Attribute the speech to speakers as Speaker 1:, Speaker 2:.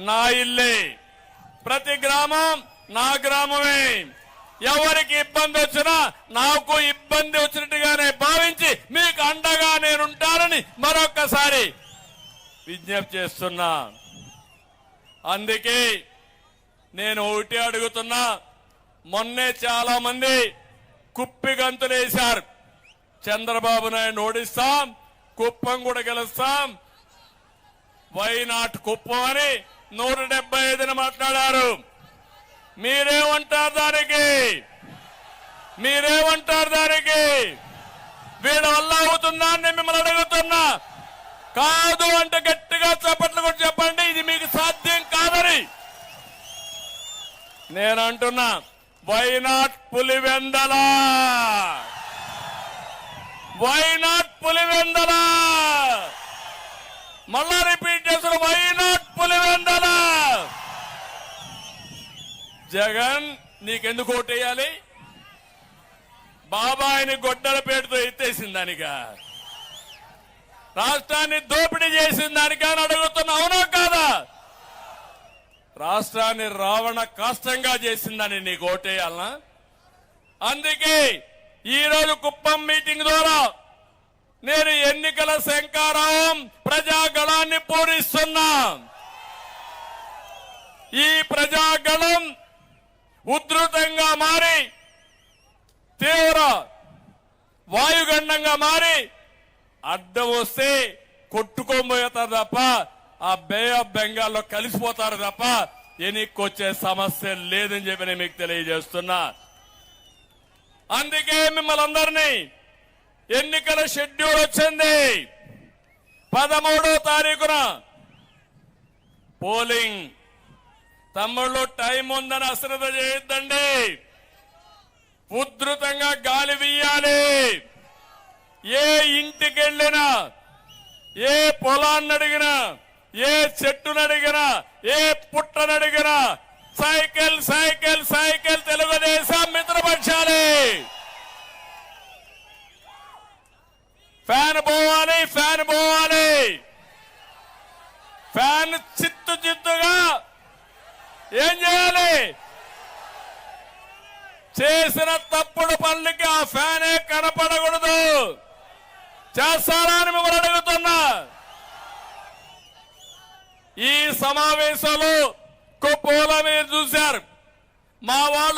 Speaker 1: నా ఇల్లే, ప్రతి గ్రామం నా గ్రామమే. ఎవరికి ఇబ్బంది వచ్చినా నాకు ఇబ్బంది వచ్చినట్టుగానే భావించి మీకు అండగా నేనుంటానని మరొక్కసారి విజ్ఞప్తి చేస్తున్నా. అందుకే నేను ఒకటి అడుగుతున్నా. మొన్నే చాలా మంది కుప్పి గంతులేశారు. చంద్రబాబు నాయుడు ఓడిస్తాం, కుప్పం కూడా గెలుస్తాం, వైనాట్ కుప్పం అని 175 మాట్లాడారు. మీరేమంటారు దానికి? మీరేమంటారు దానికి? వీళ్ళ వల్ల అవుతుందా అని మిమ్మల్ని అడుగుతున్నా. కాదు అంటే గట్టిగా చప్పట్లు కూడా చెప్పండి, ఇది మీకు సాధ్యం కాదని నేను అంటున్నా. వైనాట్ పులివెందల, వైనాట్ పులివెందల, మళ్ళా రిపీట్ చేస్తున్న వైనాట్ పులివెందల. జగన్ నీకెందుకు ఓటేయాలి? బాబాయిని గొడ్డల పేరుతో ఎత్తేసిన దానిగా, రాష్ట్రాన్ని దోపిడీ చేసిన దానిగా అని అడుగుతున్నా. అవునా కాదా? రాష్ట్రాన్ని రావణ కాష్టంగా చేసిందని నీకు ఓటేయాలనా? అందుకే ఈ రోజు కుప్పం మీటింగ్ ద్వారా నేను ఎన్నికల శంకారావం ప్రజాగళాన్ని పూరిస్తున్నా. ఈ ప్రజాగళం ఉధృతంగా మారి తీవ్ర వాయుగండంగా మారి అడ్డం వస్తే కొట్టుకోబోతారు తప్ప ఆ బే ఆఫ్ బెంగాల్లో కలిసిపోతారు తప్ప ఎన్నికొచ్చే సమస్య లేదని చెప్పి నేను మీకు తెలియజేస్తున్నా. అందుకే మిమ్మల్ని అందరినీ ఎన్నికల షెడ్యూల్ వచ్చింది. 13వ తారీఖున పోలింగ్. తమ్ముళ్ళు టైం ఉందని అశ్రద్ధ చేయొద్దండి. ఉధృతంగా గాలి వీయాలి. ఏ ఇంటికి వెళ్ళినా, ఏ పొలాన్ని అడిగినా, ఏ చెట్టును అడిగినా, ఏ పుట్టను అడిగినా సైకిల్ సైకిల్ సైకిల్ తెలుగుదేశం మిత్రపక్షాలే. ఫ్యాన్ పోవాలి, ఫ్యాన్ పోవాలి. ఫ్యాన్ చిత్తు చిత్తుగా ఏం చేయాలి? చేసిన తప్పుడు పనులకి ఆ ఫ్యానే కనపడకూడదు. చేస్తారా అని మిమ్మల్ని అడుగుతున్నా. ఈ సమావేశంలో కుప్పంలో మీరు చూశారు. మా వాళ్ళు